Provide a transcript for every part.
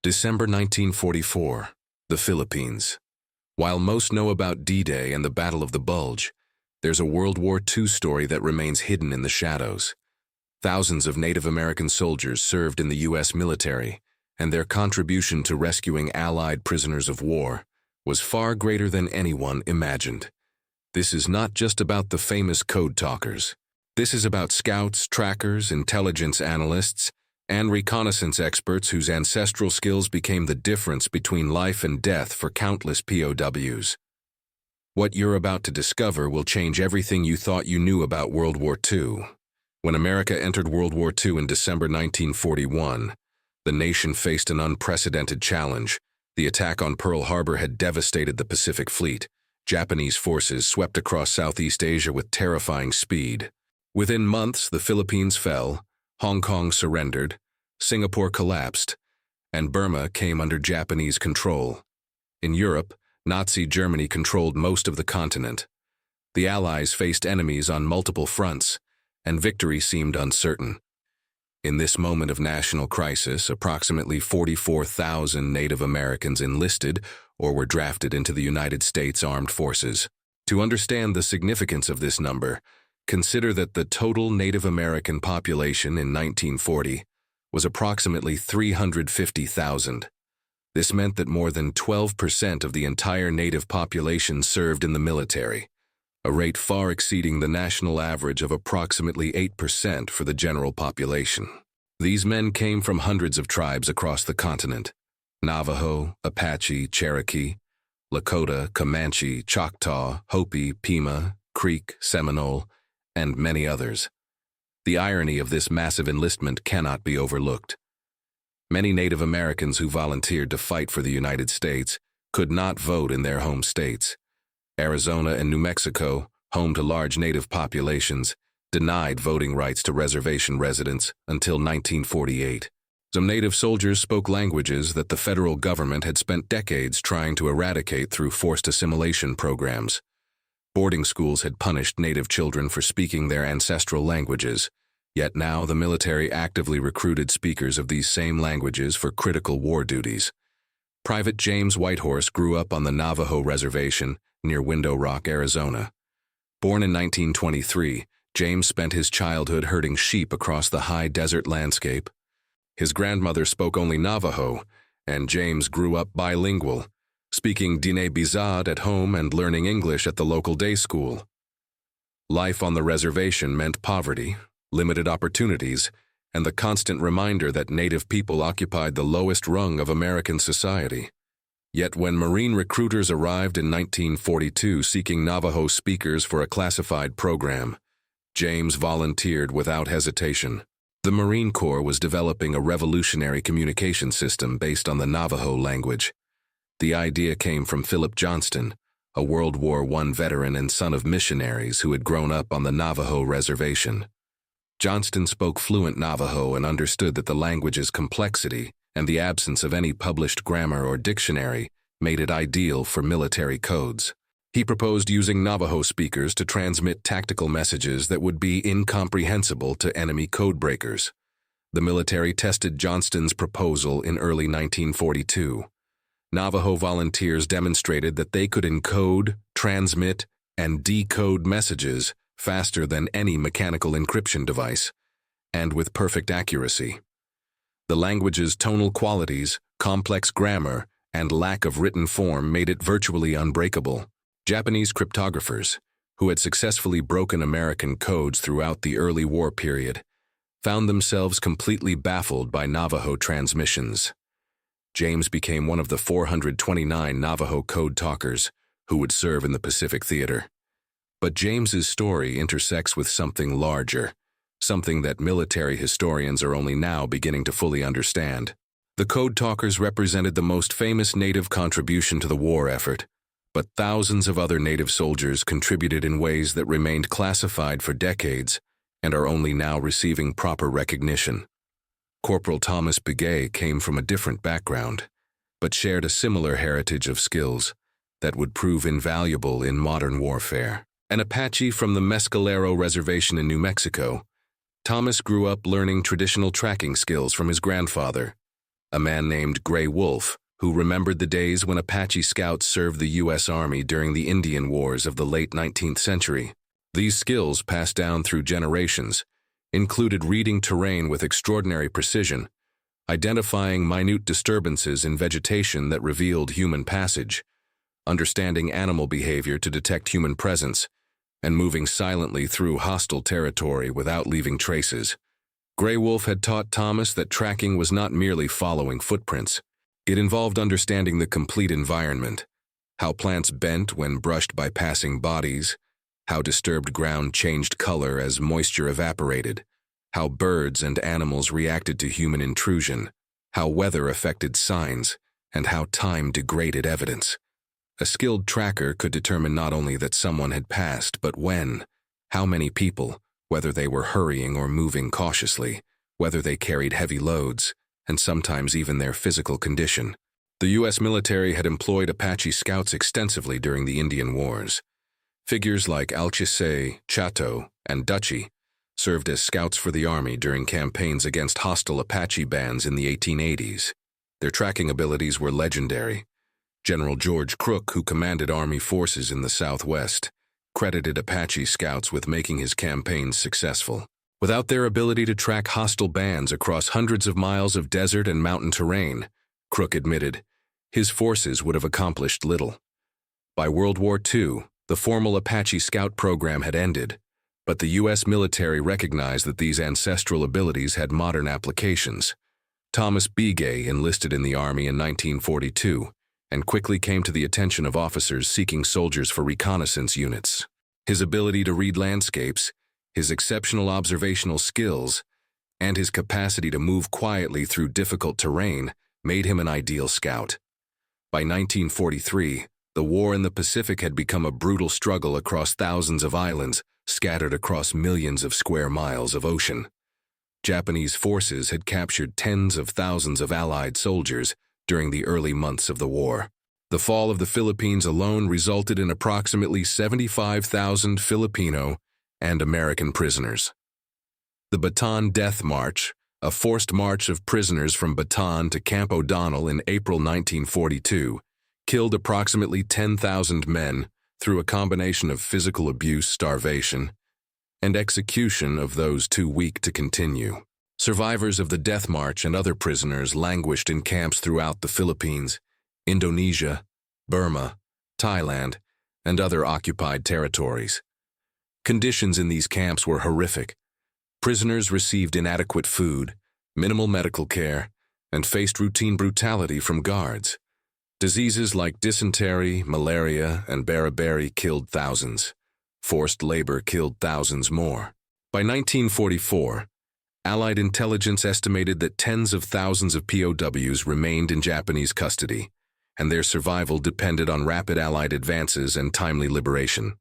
December 1944, the Philippines. While most know about D-Day and the Battle of the Bulge, there's a World War II story that remains hidden in the shadows. Thousands of Native American soldiers served in the U.S. military, and their contribution to rescuing Allied prisoners of war was far greater than anyone imagined. This is not just about the famous code talkers. This is about scouts, trackers, intelligence analysts, and reconnaissance experts whose ancestral skills became the difference between life and death for countless POWs. What you're about to discover will change everything you thought you knew about World War II. When America entered World War II in December 1941, the nation faced an unprecedented challenge. The attack on Pearl Harbor had devastated the Pacific Fleet. Japanese forces swept across Southeast Asia with terrifying speed. Within months, the Philippines fell, Hong Kong surrendered, Singapore collapsed, and Burma came under Japanese control. In Europe, Nazi Germany controlled most of the continent. The Allies faced enemies on multiple fronts, and victory seemed uncertain. In this moment of national crisis, approximately 44,000 Native Americans enlisted or were drafted into the United States Armed Forces. To understand the significance of this number, consider that the total Native American population in 1940 was approximately 350,000. This meant that more than 12% of the entire Native population served in the military, a rate far exceeding the national average of approximately 8% for the general population. These men came from hundreds of tribes across the continent: Navajo, Apache, Cherokee, Lakota, Comanche, Choctaw, Hopi, Pima, Creek, Seminole, and many others. The irony of this massive enlistment cannot be overlooked. Many Native Americans who volunteered to fight for the United States could not vote in their home states. Arizona and New Mexico, home to large Native populations, denied voting rights to reservation residents until 1948. Some Native soldiers spoke languages that the federal government had spent decades trying to eradicate through forced assimilation programs. Boarding schools had punished Native children for speaking their ancestral languages, yet now the military actively recruited speakers of these same languages for critical war duties. Private James Whitehorse grew up on the Navajo Reservation near Window Rock, Arizona. Born in 1923, James spent his childhood herding sheep across the high desert landscape. His grandmother spoke only Navajo, and James grew up bilingual, speaking Diné Bizad at home and learning English at the local day school. Life on the reservation meant poverty, limited opportunities, and the constant reminder that Native people occupied the lowest rung of American society. Yet when Marine recruiters arrived in 1942 seeking Navajo speakers for a classified program, James volunteered without hesitation. The Marine Corps was developing a revolutionary communication system based on the Navajo language. The idea came from Philip Johnston, a World War I veteran and son of missionaries who had grown up on the Navajo reservation. Johnston spoke fluent Navajo and understood that the language's complexity and the absence of any published grammar or dictionary made it ideal for military codes. He proposed using Navajo speakers to transmit tactical messages that would be incomprehensible to enemy codebreakers. The military tested Johnston's proposal in early 1942. Navajo volunteers demonstrated that they could encode, transmit, and decode messages faster than any mechanical encryption device, and with perfect accuracy. The language's tonal qualities, complex grammar, and lack of written form made it virtually unbreakable. Japanese cryptographers, who had successfully broken American codes throughout the early war period, found themselves completely baffled by Navajo transmissions. James became one of the 429 Navajo code talkers who would serve in the Pacific Theater. But James's story intersects with something larger, something that military historians are only now beginning to fully understand. The code talkers represented the most famous Native contribution to the war effort, but thousands of other Native soldiers contributed in ways that remained classified for decades and are only now receiving proper recognition. Corporal Thomas Begay came from a different background, but shared a similar heritage of skills that would prove invaluable in modern warfare. An Apache from the Mescalero Reservation in New Mexico, Thomas grew up learning traditional tracking skills from his grandfather. a man named Gray Wolf, who remembered the days when Apache scouts served the U.S. Army during the Indian Wars of the late 19th century. These skills, passed down through generations, included reading terrain with extraordinary precision, identifying minute disturbances in vegetation that revealed human passage, understanding animal behavior to detect human presence, and moving silently through hostile territory without leaving traces. Gray Wolf had taught Thomas that tracking was not merely following footprints. It involved understanding the complete environment, how plants bent when brushed by passing bodies, how disturbed ground changed color as moisture evaporated, how birds and animals reacted to human intrusion, how weather affected signs, and how time degraded evidence. A skilled tracker could determine not only that someone had passed, but when, how many people, whether they were hurrying or moving cautiously, whether they carried heavy loads, and sometimes even their physical condition. The U.S. military had employed Apache scouts extensively during the Indian Wars. Figures like Alchise, Chateau, and Dutchy served as scouts for the Army during campaigns against hostile Apache bands in the 1880s. Their tracking abilities were legendary. General George Crook, who commanded Army forces in the Southwest, credited Apache scouts with making his campaigns successful. Without their ability to track hostile bands across hundreds of miles of desert and mountain terrain, Crook admitted, his forces would have accomplished little. By World War II, the formal Apache Scout program had ended, but the U.S. military recognized that these ancestral abilities had modern applications. Thomas Begay enlisted in the Army in 1942 and quickly came to the attention of officers seeking soldiers for reconnaissance units. His ability to read landscapes, his exceptional observational skills, and his capacity to move quietly through difficult terrain made him an ideal scout. By 1943, the war in the Pacific had become a brutal struggle across thousands of islands scattered across millions of square miles of ocean. Japanese forces had captured tens of thousands of Allied soldiers during the early months of the war. The fall of the Philippines alone resulted in approximately 75,000 Filipino and American prisoners. The Bataan Death March, a forced march of prisoners from Bataan to Camp O'Donnell in April 1942, killed approximately 10,000 men through a combination of physical abuse, starvation, and execution of those too weak to continue. Survivors of the Death March and other prisoners languished in camps throughout the Philippines, Indonesia, Burma, Thailand, and other occupied territories. Conditions in these camps were horrific. Prisoners received inadequate food, minimal medical care, and faced routine brutality from guards. Diseases like dysentery, malaria, and beriberi killed thousands. Forced labor killed thousands more. By 1944, Allied intelligence estimated that tens of thousands of POWs remained in Japanese custody, and their survival depended on rapid Allied advances and timely liberation.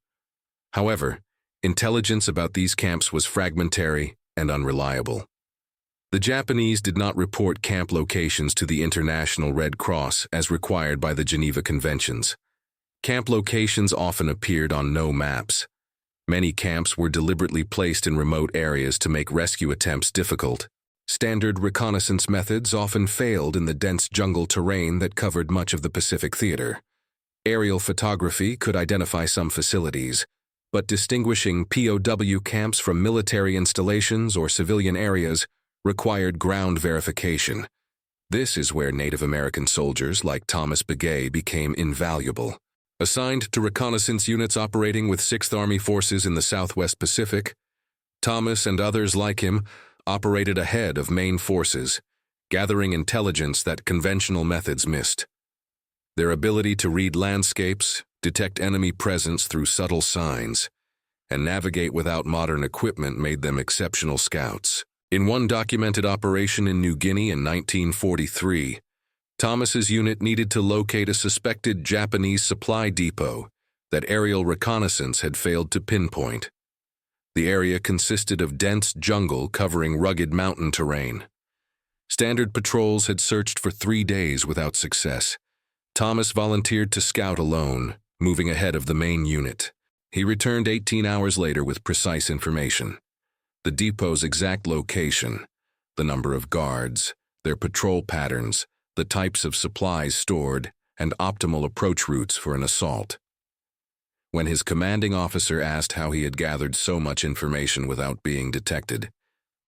However, intelligence about these camps was fragmentary and unreliable. The Japanese did not report camp locations to the International Red Cross as required by the Geneva Conventions. Camp locations often appeared on no maps. Many camps were deliberately placed in remote areas to make rescue attempts difficult. Standard reconnaissance methods often failed in the dense jungle terrain that covered much of the Pacific Theater. Aerial photography could identify some facilities, but distinguishing POW camps from military installations or civilian areas required ground verification. This is where Native American soldiers like Thomas Begay became invaluable. Assigned to reconnaissance units operating with 6th Army forces in the Southwest Pacific, Thomas and others like him operated ahead of main forces, gathering intelligence that conventional methods missed. Their ability to read landscapes, detect enemy presence through subtle signs, and navigate without modern equipment made them exceptional scouts. In one documented operation in New Guinea in 1943, Thomas's unit needed to locate a suspected Japanese supply depot that aerial reconnaissance had failed to pinpoint. The area consisted of dense jungle covering rugged mountain terrain. Standard patrols had searched for 3 days without success. Thomas volunteered to scout alone, moving ahead of the main unit. He returned 18 hours later with precise information: the depot's exact location, the number of guards, their patrol patterns, the types of supplies stored, and optimal approach routes for an assault. When his commanding officer asked how he had gathered so much information without being detected,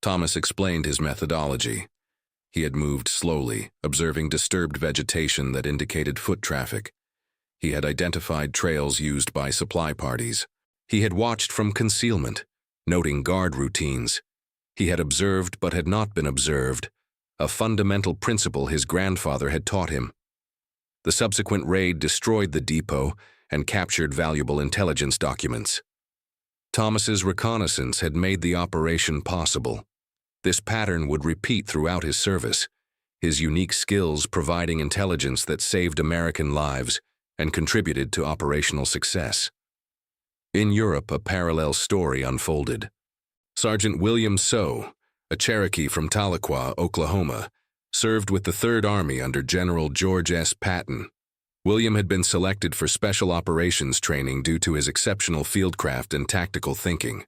Thomas explained his methodology. He had moved slowly, observing disturbed vegetation that indicated foot traffic. He had identified trails used by supply parties. He had watched from concealment, noting guard routines. He had observed but had not been observed, a fundamental principle his grandfather had taught him. The subsequent raid destroyed the depot and captured valuable intelligence documents. Thomas's reconnaissance had made the operation possible. This pattern would repeat throughout his service, his unique skills providing intelligence that saved American lives and contributed to operational success. In Europe, a parallel story unfolded. Sergeant William So, a Cherokee from Tahlequah, Oklahoma, served with the Third Army under General George S. Patton. William had been selected for special operations training due to his exceptional fieldcraft and tactical thinking.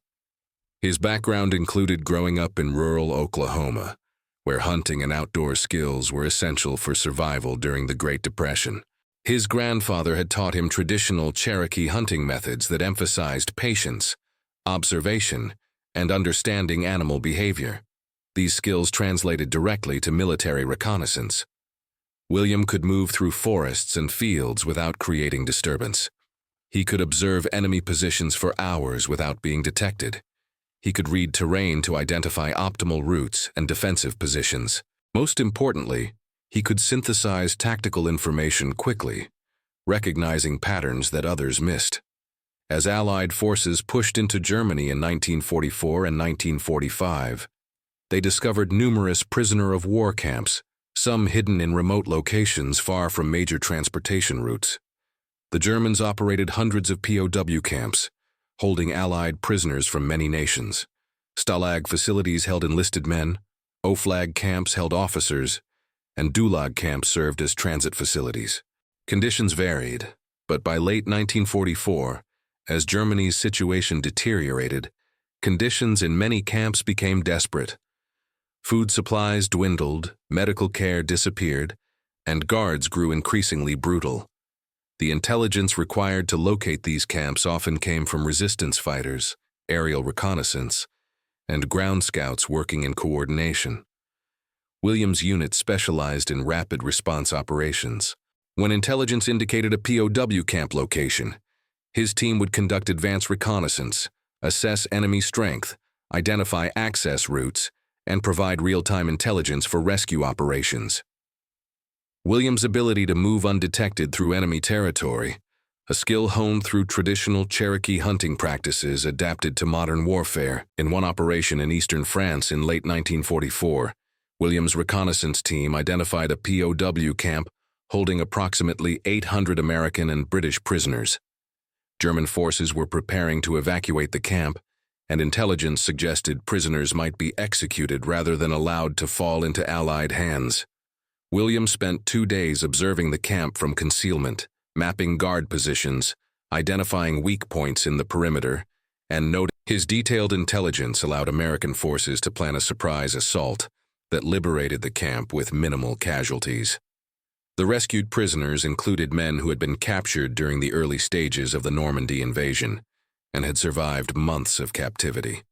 His background included growing up in rural Oklahoma, where hunting and outdoor skills were essential for survival during the Great Depression. His grandfather had taught him traditional Cherokee hunting methods that emphasized patience, observation, and understanding animal behavior. These skills translated directly to military reconnaissance. William could move through forests and fields without creating disturbance. He could observe enemy positions for hours without being detected. He could read terrain to identify optimal routes and defensive positions. Most importantly, he could synthesize tactical information quickly, recognizing patterns that others missed. As Allied forces pushed into Germany in 1944 and 1945, they discovered numerous prisoner-of-war camps, some hidden in remote locations far from major transportation routes. The Germans operated hundreds of POW camps, holding Allied prisoners from many nations. Stalag facilities held enlisted men, Oflag camps held officers, and Dulag camps served as transit facilities. Conditions varied, but by late 1944, as Germany's situation deteriorated, conditions in many camps became desperate. Food supplies dwindled, medical care disappeared, and guards grew increasingly brutal. The intelligence required to locate these camps often came from resistance fighters, aerial reconnaissance, and ground scouts working in coordination. Williams' unit specialized in rapid response operations. When intelligence indicated a POW camp location, his team would conduct advanced reconnaissance, assess enemy strength, identify access routes, and provide real-time intelligence for rescue operations. Williams' ability to move undetected through enemy territory, a skill honed through traditional Cherokee hunting practices adapted to modern warfare. In one operation in eastern France in late 1944, Williams' reconnaissance team identified a POW camp holding approximately 800 American and British prisoners. German forces were preparing to evacuate the camp, and intelligence suggested prisoners might be executed rather than allowed to fall into Allied hands. Williams spent 2 days observing the camp from concealment, mapping guard positions, identifying weak points in the perimeter, and noting his detailed intelligence allowed American forces to plan a surprise assault that liberated the camp with minimal casualties. The rescued prisoners included men who had been captured during the early stages of the Normandy invasion and had survived months of captivity.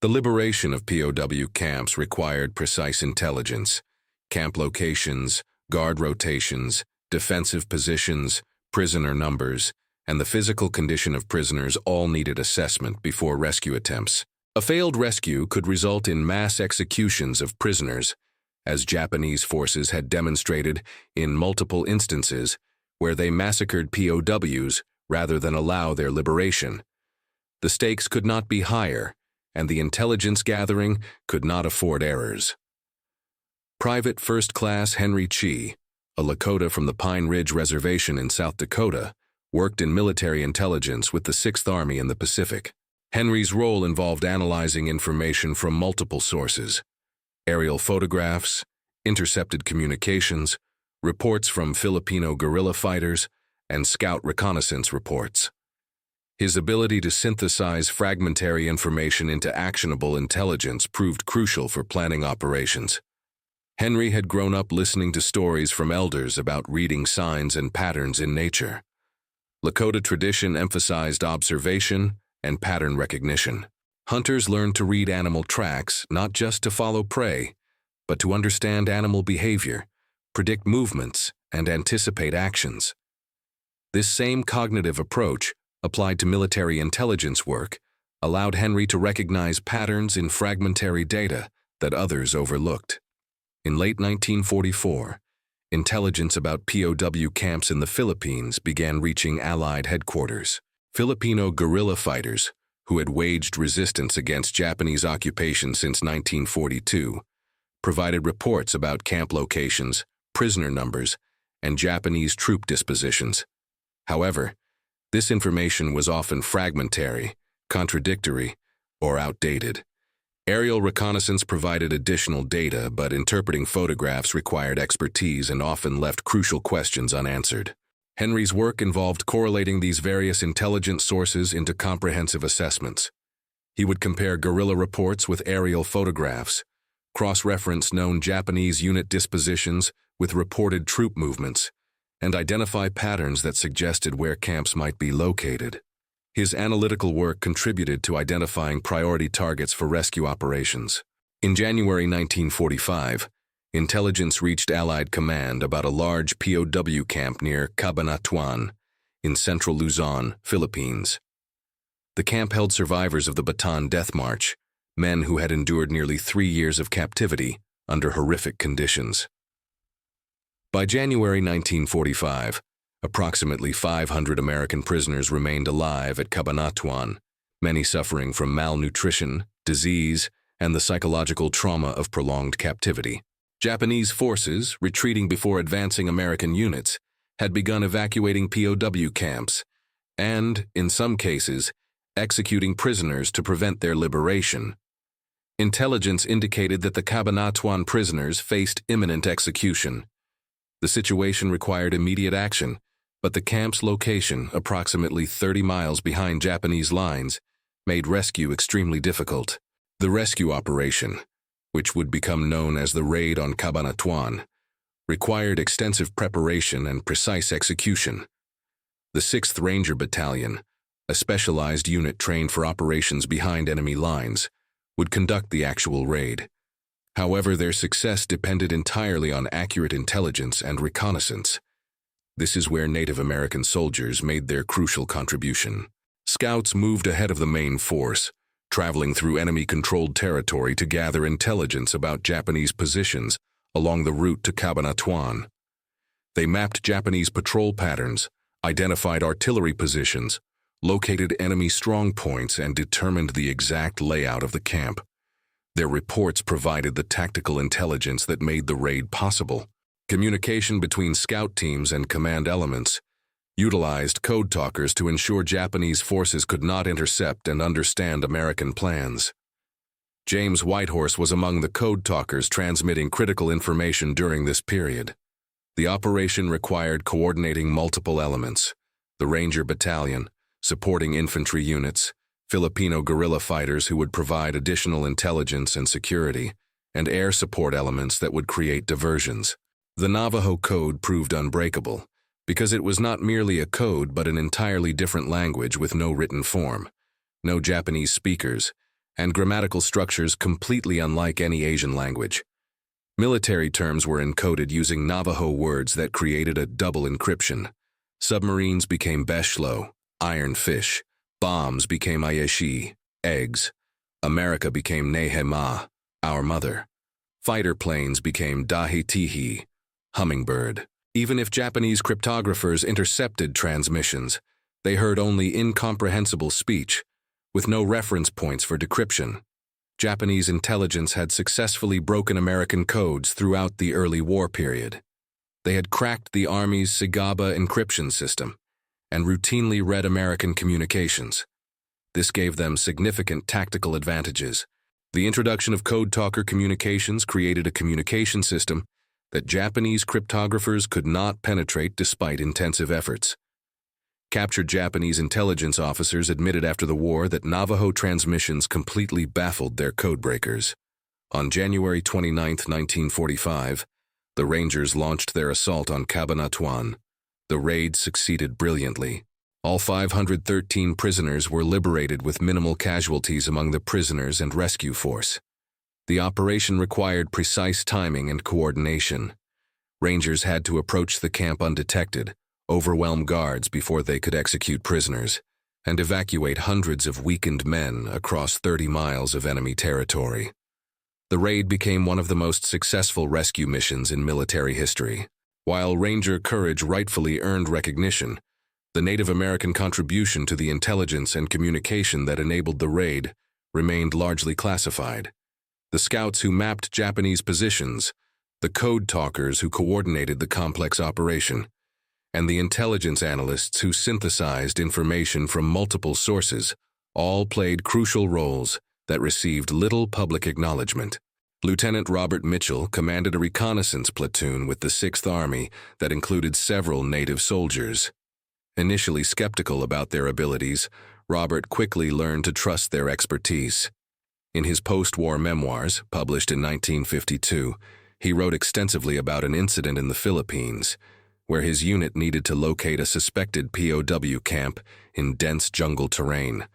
The liberation of POW camps required precise intelligence. Camp locations, guard rotations, defensive positions, prisoner numbers, and the physical condition of prisoners all needed assessment before rescue attempts. A failed rescue could result in mass executions of prisoners, as Japanese forces had demonstrated in multiple instances where they massacred POWs rather than allow their liberation. The stakes could not be higher, and the intelligence gathering could not afford errors. Private First Class Henry Chi, a Lakota from the Pine Ridge Reservation in South Dakota, worked in military intelligence with the 6th Army in the Pacific. Henry's role involved analyzing information from multiple sources: aerial photographs, intercepted communications, reports from Filipino guerrilla fighters, and scout reconnaissance reports. His ability to synthesize fragmentary information into actionable intelligence proved crucial for planning operations. Henry had grown up listening to stories from elders about reading signs and patterns in nature. Lakota tradition emphasized observation and pattern recognition. Hunters learned to read animal tracks not just to follow prey, but to understand animal behavior, predict movements, and anticipate actions. This same cognitive approach, applied to military intelligence work, allowed Henry to recognize patterns in fragmentary data that others overlooked. In late 1944, intelligence about POW camps in the Philippines began reaching Allied headquarters. Filipino guerrilla fighters, who had waged resistance against Japanese occupation since 1942, provided reports about camp locations, prisoner numbers, and Japanese troop dispositions. However, this information was often fragmentary, contradictory, or outdated. Aerial reconnaissance provided additional data, but interpreting photographs required expertise and often left crucial questions unanswered. Henry's work involved correlating these various intelligence sources into comprehensive assessments. He would compare guerrilla reports with aerial photographs, cross-reference known Japanese unit dispositions with reported troop movements, and identify patterns that suggested where camps might be located. His analytical work contributed to identifying priority targets for rescue operations. In January 1945, intelligence reached Allied command about a large POW camp near Cabanatuan in central Luzon, Philippines. The camp held survivors of the Bataan Death March, men who had endured nearly 3 years of captivity under horrific conditions. By January 1945, approximately 500 American prisoners remained alive at Cabanatuan, many suffering from malnutrition, disease, and the psychological trauma of prolonged captivity. Japanese forces, retreating before advancing American units, had begun evacuating POW camps and, in some cases, executing prisoners to prevent their liberation. Intelligence indicated that the Cabanatuan prisoners faced imminent execution. The situation required immediate action, but the camp's location, approximately 30 miles behind Japanese lines, made rescue extremely difficult. The rescue operation, which would become known as the Raid on Cabanatuan, required extensive preparation and precise execution. The 6th Ranger Battalion, a specialized unit trained for operations behind enemy lines, would conduct the actual raid. However, their success depended entirely on accurate intelligence and reconnaissance. This is where Native American soldiers made their crucial contribution. Scouts moved ahead of the main force, traveling through enemy-controlled territory to gather intelligence about Japanese positions along the route to Cabanatuan. They mapped Japanese patrol patterns, identified artillery positions, located enemy strong points, and determined the exact layout of the camp. Their reports provided the tactical intelligence that made the raid possible. Communication between scout teams and command elements utilized code talkers to ensure Japanese forces could not intercept and understand American plans. James Whitehorse was among the code talkers transmitting critical information during this period. The operation required coordinating multiple elements: the Ranger Battalion, supporting infantry units, Filipino guerrilla fighters who would provide additional intelligence and security, and air support elements that would create diversions. The Navajo code proved unbreakable, because it was not merely a code but an entirely different language with no written form, no Japanese speakers, and grammatical structures completely unlike any Asian language. Military terms were encoded using Navajo words that created a double encryption. Submarines became Beshlo, iron fish. Bombs became Ayeshi, eggs. America became Nehema, our mother. Fighter planes became Dahitihi, hummingbird. Even if Japanese cryptographers intercepted transmissions, they heard only incomprehensible speech, with no reference points for decryption. Japanese intelligence had successfully broken American codes throughout the early war period. They had cracked the Army's SIGABA encryption system and routinely read American communications. This gave them significant tactical advantages. The introduction of code talker communications created a communication system that Japanese cryptographers could not penetrate despite intensive efforts. Captured Japanese intelligence officers admitted after the war that Navajo transmissions completely baffled their codebreakers. On January 29, 1945, the Rangers launched their assault on Cabanatuan. The raid succeeded brilliantly. All 513 prisoners were liberated with minimal casualties among the prisoners and rescue force. The operation required precise timing and coordination. Rangers had to approach the camp undetected, overwhelm guards before they could execute prisoners, and evacuate hundreds of weakened men across 30 miles of enemy territory. The raid became one of the most successful rescue missions in military history. While Ranger courage rightfully earned recognition, the Native American contribution to the intelligence and communication that enabled the raid remained largely classified. The scouts who mapped Japanese positions, the code talkers who coordinated the complex operation, and the intelligence analysts who synthesized information from multiple sources all played crucial roles that received little public acknowledgement. Lieutenant Robert Mitchell commanded a reconnaissance platoon with the 6th Army that included several native soldiers. Initially skeptical about their abilities, Robert quickly learned to trust their expertise. In his post-war memoirs, published in 1952, he wrote extensively about an incident in the Philippines, where his unit needed to locate a suspected POW camp in dense jungle terrain.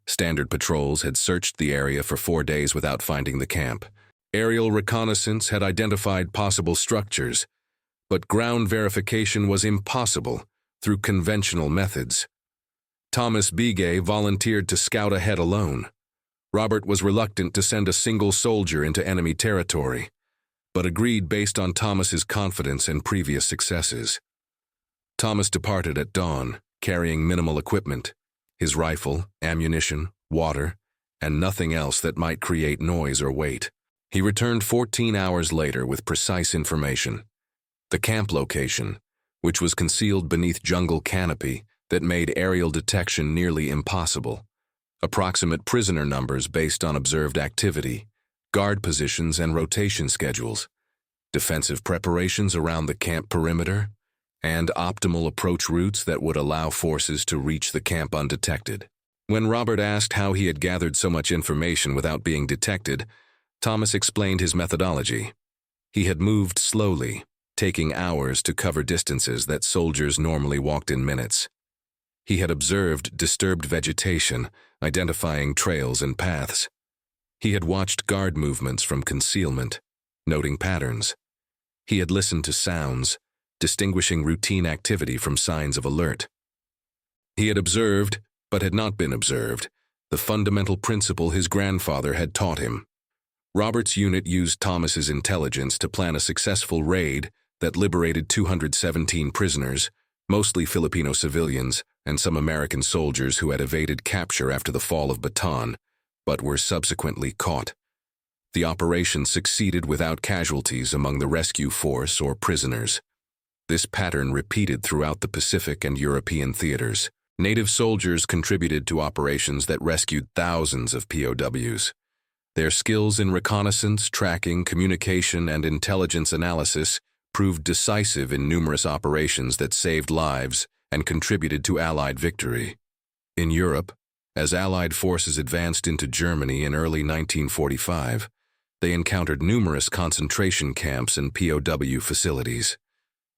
Standard patrols had searched the area for 4 days without finding the camp. Aerial reconnaissance had identified possible structures, but ground verification was impossible through conventional methods. Thomas Bigay volunteered to scout ahead alone. Robert was reluctant to send a single soldier into enemy territory, but agreed based on Thomas's confidence and previous successes. Thomas departed at dawn, carrying minimal equipment, his rifle, ammunition, water, and nothing else that might create noise or weight. He returned 14 hours later with precise information. The camp location, which was concealed beneath jungle canopy that made aerial detection nearly impossible. Approximate prisoner numbers based on observed activity, guard positions and rotation schedules, defensive preparations around the camp perimeter, and optimal approach routes that would allow forces to reach the camp undetected. When Robert asked how he had gathered so much information without being detected, Thomas explained his methodology. He had moved slowly, taking hours to cover distances that soldiers normally walked in minutes. He had observed disturbed vegetation, identifying trails and paths. He had watched guard movements from concealment, noting patterns. He had listened to sounds, distinguishing routine activity from signs of alert. He had observed, but had not been observed, the fundamental principle his grandfather had taught him. Robert's unit used Thomas's intelligence to plan a successful raid that liberated 217 prisoners, mostly Filipino civilians and some American soldiers who had evaded capture after the fall of Bataan, but were subsequently caught. The operation succeeded without casualties among the rescue force or prisoners. This pattern repeated throughout the Pacific and European theaters. Native soldiers contributed to operations that rescued thousands of POWs. Their skills in reconnaissance, tracking, communication, and intelligence analysis proved decisive in numerous operations that saved lives and contributed to Allied victory. In Europe, as Allied forces advanced into Germany in early 1945, they encountered numerous concentration camps and POW facilities.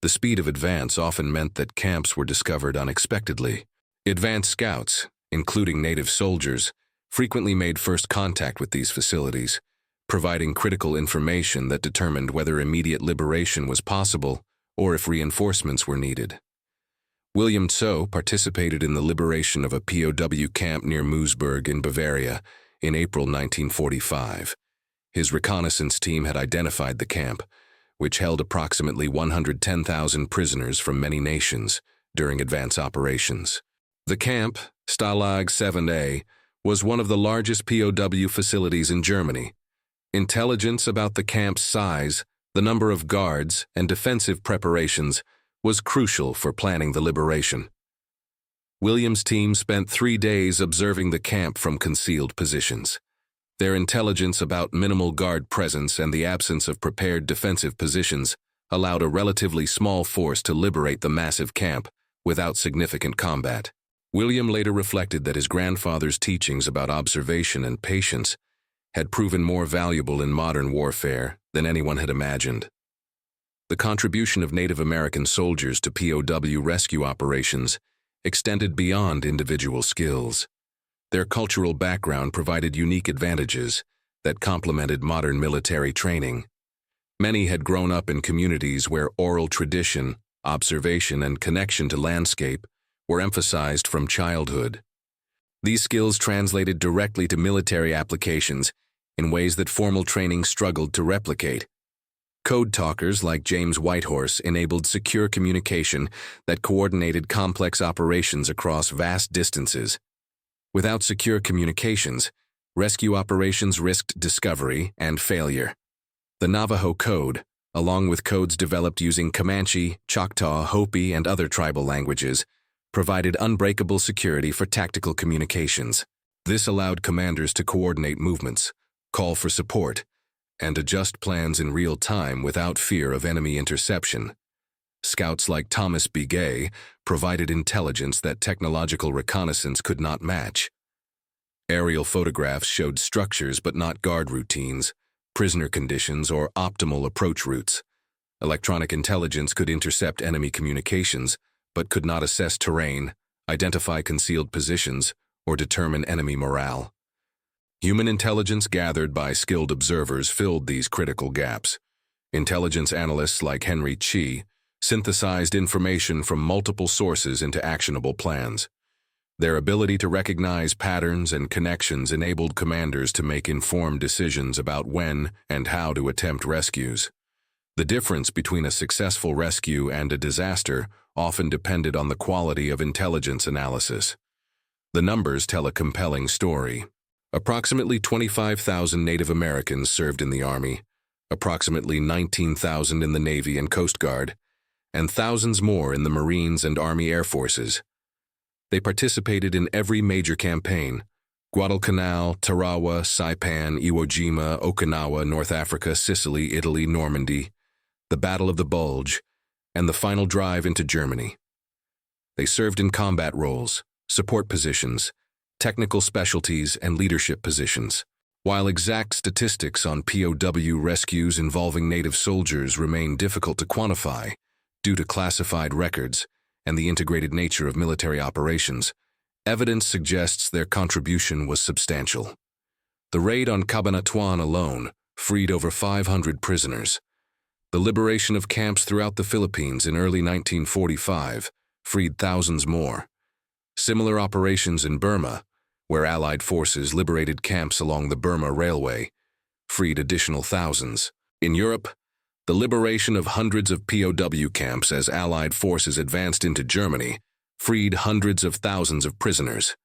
The speed of advance often meant that camps were discovered unexpectedly. Advance scouts, including native soldiers, frequently made first contact with these facilities, providing critical information that determined whether immediate liberation was possible or if reinforcements were needed. William Tso participated in the liberation of a POW camp near Moosburg in Bavaria in April 1945. His reconnaissance team had identified the camp, which held approximately 110,000 prisoners from many nations during advance operations. The camp, Stalag 7A, was one of the largest POW facilities in Germany. Intelligence about the camp's size, the number of guards, and defensive preparations was crucial for planning the liberation. William's team spent 3 days observing the camp from concealed positions. Their intelligence about minimal guard presence and the absence of prepared defensive positions allowed a relatively small force to liberate the massive camp without significant combat. William later reflected that his grandfather's teachings about observation and patience had proven more valuable in modern warfare than anyone had imagined. The contribution of Native American soldiers to POW rescue operations extended beyond individual skills. Their cultural background provided unique advantages that complemented modern military training. Many had grown up in communities where oral tradition, observation, and connection to landscape were emphasized from childhood. These skills translated directly to military applications in ways that formal training struggled to replicate. Code talkers like James Whitehorse enabled secure communication that coordinated complex operations across vast distances. Without secure communications, rescue operations risked discovery and failure. The Navajo Code, along with codes developed using Comanche, Choctaw, Hopi, and other tribal languages, provided unbreakable security for tactical communications. This allowed commanders to coordinate movements, call for support, and adjust plans in real time without fear of enemy interception. Scouts like Thomas B. Gay provided intelligence that technological reconnaissance could not match. Aerial photographs showed structures but not guard routines, prisoner conditions, or optimal approach routes. Electronic intelligence could intercept enemy communications, but could not assess terrain, identify concealed positions, or determine enemy morale. Human intelligence gathered by skilled observers filled these critical gaps. Intelligence analysts like Henry Chi synthesized information from multiple sources into actionable plans. Their ability to recognize patterns and connections enabled commanders to make informed decisions about when and how to attempt rescues. The difference between a successful rescue and a disaster often depended on the quality of intelligence analysis. The numbers tell a compelling story. Approximately 25,000 Native Americans served in the Army, approximately 19,000 in the Navy and Coast Guard, and thousands more in the Marines and Army Air Forces. They participated in every major campaign: Guadalcanal, Tarawa, Saipan, Iwo Jima, Okinawa, North Africa, Sicily, Italy, Normandy, the Battle of the Bulge, and the final drive into Germany. They served in combat roles, support positions, technical specialties, and leadership positions. While exact statistics on POW rescues involving Native soldiers remain difficult to quantify due to classified records and the integrated nature of military operations, evidence suggests their contribution was substantial. The raid on Cabanatuan alone freed over 500 prisoners. The liberation of camps throughout the Philippines in early 1945 freed thousands more. Similar operations in Burma, where Allied forces liberated camps along the Burma Railway, freed additional thousands. In Europe, the liberation of hundreds of POW camps as Allied forces advanced into Germany freed hundreds of thousands of prisoners.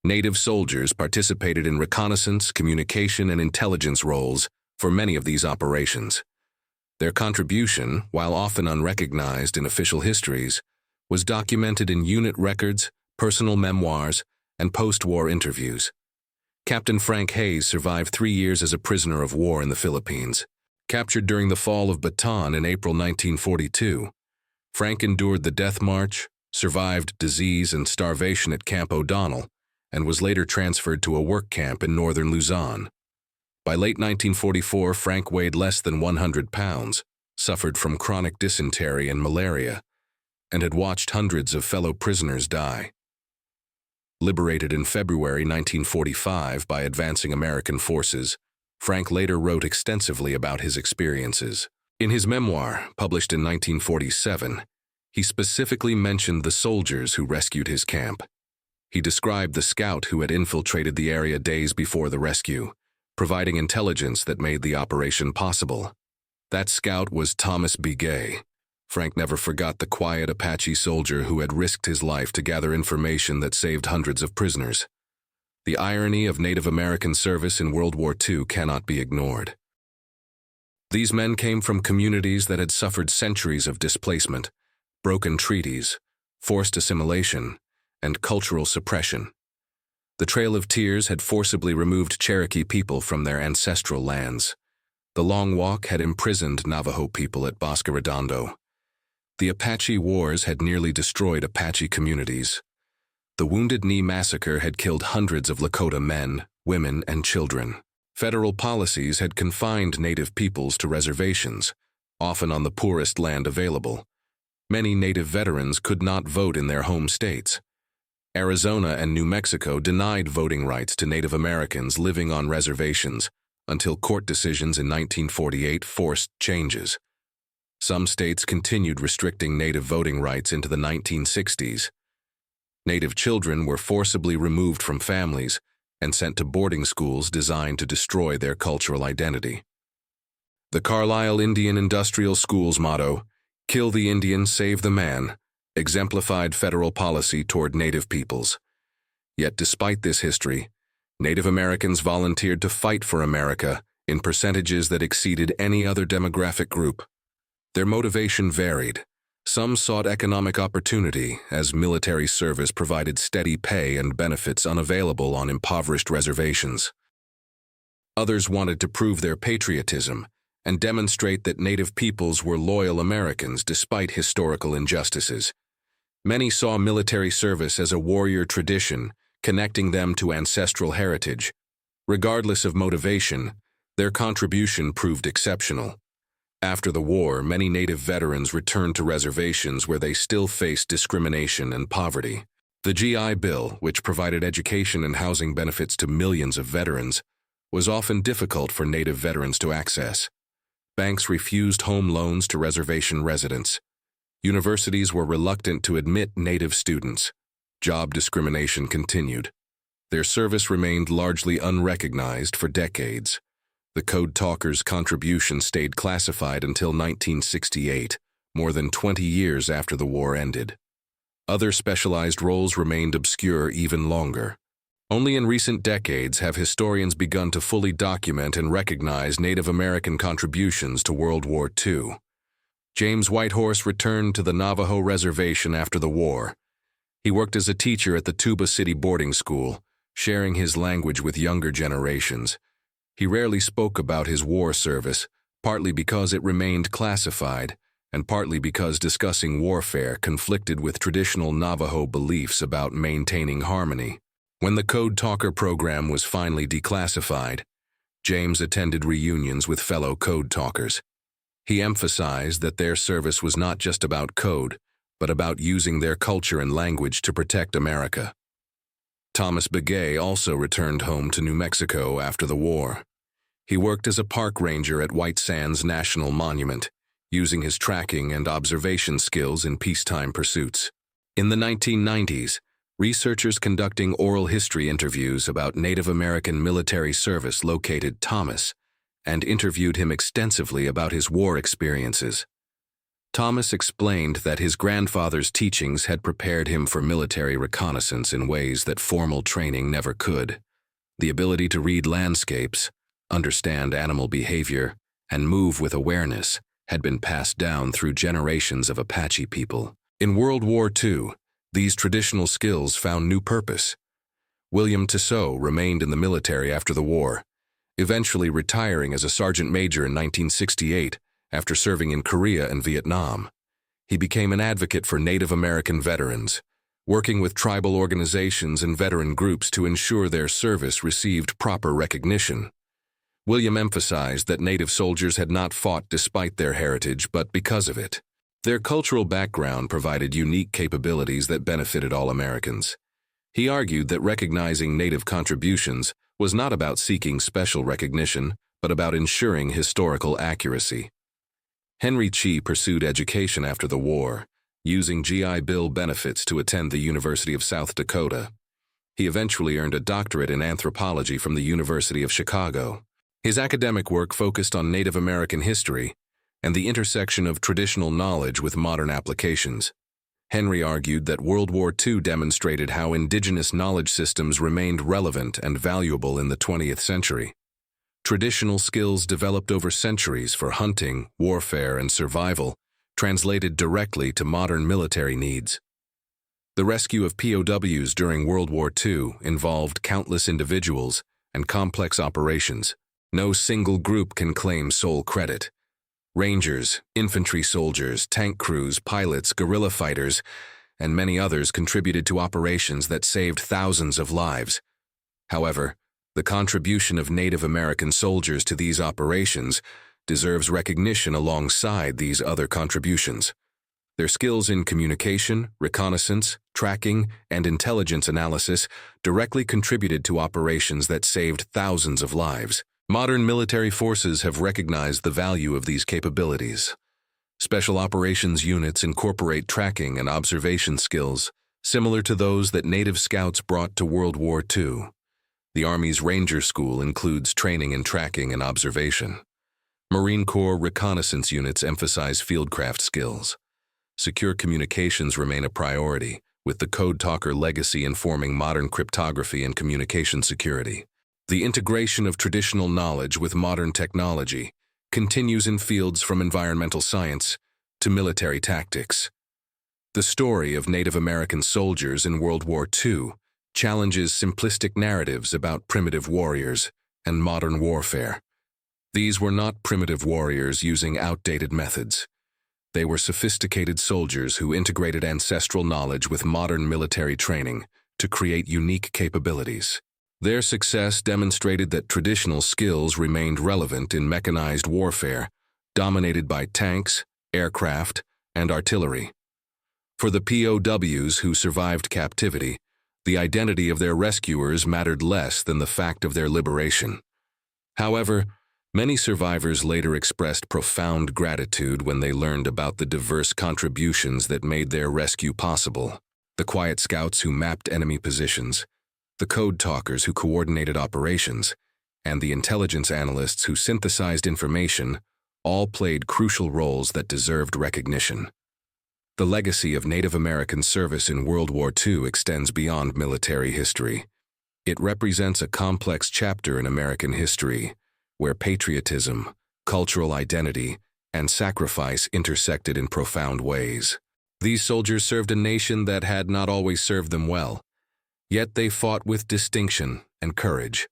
Native soldiers participated in reconnaissance, communication, and intelligence roles for many of these operations. Their contribution, while often unrecognized in official histories, was documented in unit records, personal memoirs, and post-war interviews. Captain Frank Hayes survived 3 years as a prisoner of war in the Philippines. Captured during the fall of Bataan in April 1942, Frank endured the death march, survived disease and starvation at Camp O'Donnell, and was later transferred to a work camp in northern Luzon. By late 1944, Frank weighed less than 100 pounds, suffered from chronic dysentery and malaria, and had watched hundreds of fellow prisoners die. Liberated in February 1945 by advancing American forces, Frank later wrote extensively about his experiences. In his memoir, published in 1947, he specifically mentioned the soldiers who rescued his camp. He described the scout who had infiltrated the area days before the rescue, providing intelligence that made the operation possible. That scout was Thomas B. Gay. Frank never forgot the quiet Apache soldier who had risked his life to gather information that saved hundreds of prisoners. The irony of Native American service in World War II cannot be ignored. These men came from communities that had suffered centuries of displacement, broken treaties, forced assimilation, and cultural suppression. The Trail of Tears had forcibly removed Cherokee people from their ancestral lands. The Long Walk had imprisoned Navajo people at Bosque Redondo. The Apache Wars had nearly destroyed Apache communities. The Wounded Knee Massacre had killed hundreds of Lakota men, women, and children. Federal policies had confined Native peoples to reservations, often on the poorest land available. Many Native veterans could not vote in their home states. Arizona and New Mexico denied voting rights to Native Americans living on reservations until court decisions in 1948 forced changes. Some states continued restricting Native voting rights into the 1960s. Native children were forcibly removed from families and sent to boarding schools designed to destroy their cultural identity. The Carlisle Indian Industrial School's motto, "Kill the Indian, save the man," exemplified federal policy toward Native peoples. Yet despite this history, Native Americans volunteered to fight for America in percentages that exceeded any other demographic group. Their motivation varied. Some sought economic opportunity, as military service provided steady pay and benefits unavailable on impoverished reservations. Others wanted to prove their patriotism and demonstrate that Native peoples were loyal Americans despite historical injustices. Many saw military service as a warrior tradition, connecting them to ancestral heritage. Regardless of motivation, their contribution proved exceptional. After the war, many Native veterans returned to reservations where they still faced discrimination and poverty. The GI Bill, which provided education and housing benefits to millions of veterans, was often difficult for Native veterans to access. Banks refused home loans to reservation residents. Universities were reluctant to admit Native students. Job discrimination continued. Their service remained largely unrecognized for decades. The Code Talkers' contribution stayed classified until 1968, more than 20 years after the war ended. Other specialized roles remained obscure even longer. Only in recent decades have historians begun to fully document and recognize Native American contributions to World War II. James Whitehorse returned to the Navajo Reservation after the war. He worked as a teacher at the Tuba City boarding school, sharing his language with younger generations. He rarely spoke about his war service, partly because it remained classified, and partly because discussing warfare conflicted with traditional Navajo beliefs about maintaining harmony. When the Code Talker program was finally declassified, James attended reunions with fellow Code Talkers. He emphasized that their service was not just about code, but about using their culture and language to protect America. Thomas Begay also returned home to New Mexico after the war. He worked as a park ranger at White Sands National Monument, using his tracking and observation skills in peacetime pursuits. In the 1990s, researchers conducting oral history interviews about Native American military service located Thomas and interviewed him extensively about his war experiences. Thomas explained that his grandfather's teachings had prepared him for military reconnaissance in ways that formal training never could. The ability to read landscapes, understand animal behavior, and move with awareness had been passed down through generations of Apache people. In World War II, these traditional skills found new purpose. William Tissot remained in the military after the war, eventually retiring as a sergeant major in 1968 after serving in Korea and Vietnam. He became an advocate for Native American veterans, working with tribal organizations and veteran groups to ensure their service received proper recognition. William emphasized that Native soldiers had not fought despite their heritage, but because of it. Their cultural background provided unique capabilities that benefited all Americans. He argued that recognizing Native contributions was not about seeking special recognition, but about ensuring historical accuracy. Henry Chi pursued education after the war, using GI Bill benefits to attend the University of South Dakota. He eventually earned a doctorate in anthropology from the University of Chicago. His academic work focused on Native American history and the intersection of traditional knowledge with modern applications. Henry argued that World War II demonstrated how indigenous knowledge systems remained relevant and valuable in the 20th century. Traditional skills developed over centuries for hunting, warfare, and survival translated directly to modern military needs. The rescue of POWs during World War II involved countless individuals and complex operations. No single group can claim sole credit. Rangers, infantry soldiers, tank crews, pilots, guerrilla fighters, and many others contributed to operations that saved thousands of lives. However, The contribution of Native American soldiers to these operations deserves recognition alongside these other contributions. Their skills in communication, reconnaissance, tracking, and intelligence analysis directly contributed to operations that saved thousands of lives. Modern military forces have recognized the value of these capabilities. Special operations units incorporate tracking and observation skills, similar to those that Native Scouts brought to World War II. The Army's Ranger School includes training in tracking and observation. Marine Corps reconnaissance units emphasize fieldcraft skills. Secure communications remain a priority, with the Code Talker legacy informing modern cryptography and communication security. The integration of traditional knowledge with modern technology continues in fields from environmental science to military tactics. The story of Native American soldiers in World War II challenges simplistic narratives about primitive warriors and modern warfare. These were not primitive warriors using outdated methods. They were sophisticated soldiers who integrated ancestral knowledge with modern military training to create unique capabilities. Their success demonstrated that traditional skills remained relevant in mechanized warfare, dominated by tanks, aircraft, and artillery. For the POWs who survived captivity, the identity of their rescuers mattered less than the fact of their liberation. However, many survivors later expressed profound gratitude when they learned about the diverse contributions that made their rescue possible. The quiet scouts who mapped enemy positions, the code talkers who coordinated operations, and the intelligence analysts who synthesized information all played crucial roles that deserved recognition. The legacy of Native American service in World War II extends beyond military history. It represents a complex chapter in American history, where patriotism, cultural identity, and sacrifice intersected in profound ways. These soldiers served a nation that had not always served them well, yet they fought with distinction and courage.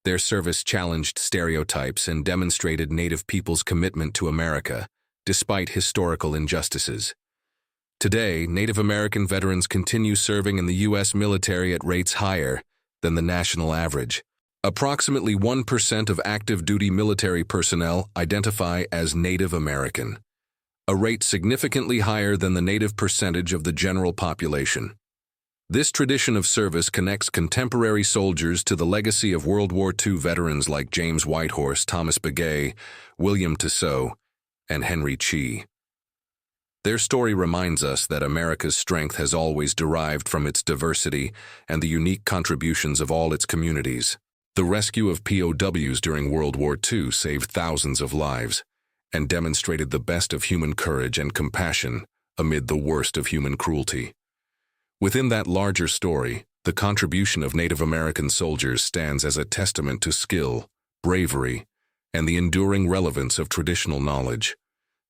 Their service challenged stereotypes and demonstrated Native people's commitment to America, despite historical injustices. Today, Native American veterans continue serving in the U.S. military at rates higher than the national average. Approximately 1% of active-duty military personnel identify as Native American, a rate significantly higher than the Native percentage of the general population. This tradition of service connects contemporary soldiers to the legacy of World War II veterans like James Whitehorse, Thomas Begay, William Tissot, and Henry Chi. Their story reminds us that America's strength has always derived from its diversity and the unique contributions of all its communities. The rescue of POWs during World War II saved thousands of lives and demonstrated the best of human courage and compassion amid the worst of human cruelty. Within that larger story, the contribution of Native American soldiers stands as a testament to skill, bravery, and the enduring relevance of traditional knowledge.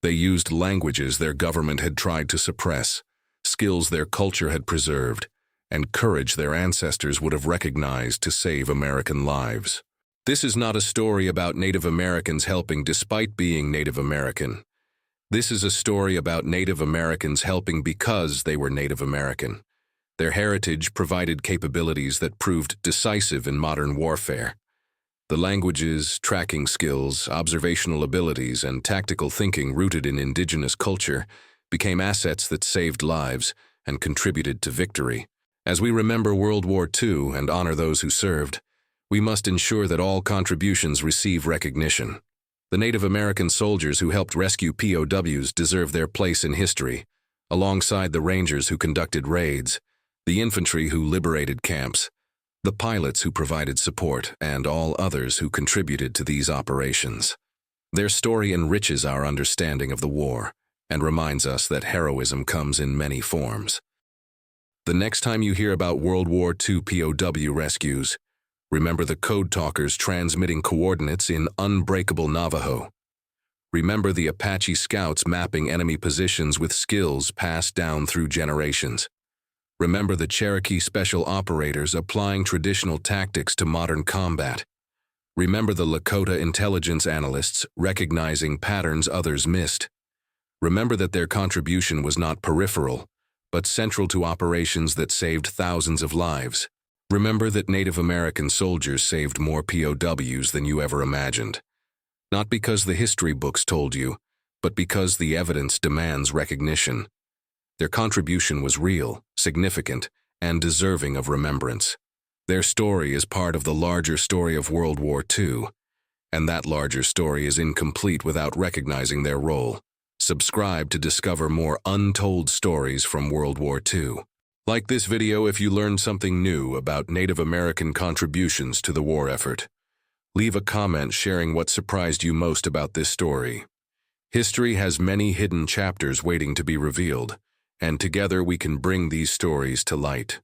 They used languages their government had tried to suppress, skills their culture had preserved, and courage their ancestors would have recognized to save American lives. This is not a story about Native Americans helping despite being Native American. This is a story about Native Americans helping because they were Native American. Their heritage provided capabilities that proved decisive in modern warfare. The languages, tracking skills, observational abilities, and tactical thinking rooted in indigenous culture became assets that saved lives and contributed to victory. As we remember World War II and honor those who served, we must ensure that all contributions receive recognition. The Native American soldiers who helped rescue POWs deserve their place in history, alongside the Rangers who conducted raids, the infantry who liberated camps, the pilots who provided support, and all others who contributed to these operations. Their story enriches our understanding of the war and reminds us that heroism comes in many forms. The next time you hear about World War II POW rescues, remember the code talkers transmitting coordinates in unbreakable Navajo. Remember the Apache scouts mapping enemy positions with skills passed down through generations. Remember the Cherokee special operators applying traditional tactics to modern combat. Remember the Lakota intelligence analysts recognizing patterns others missed. Remember that their contribution was not peripheral, but central to operations that saved thousands of lives. Remember that Native American soldiers saved more POWs than you ever imagined. Not because the history books told you, but because the evidence demands recognition. Their contribution was real, significant, and deserving of remembrance. Their story is part of the larger story of World War II, and that larger story is incomplete without recognizing their role. Subscribe to discover more untold stories from World War II. Like this video if you learned something new about Native American contributions to the war effort. Leave a comment sharing what surprised you most about this story. History has many hidden chapters waiting to be revealed, and together we can bring these stories to light.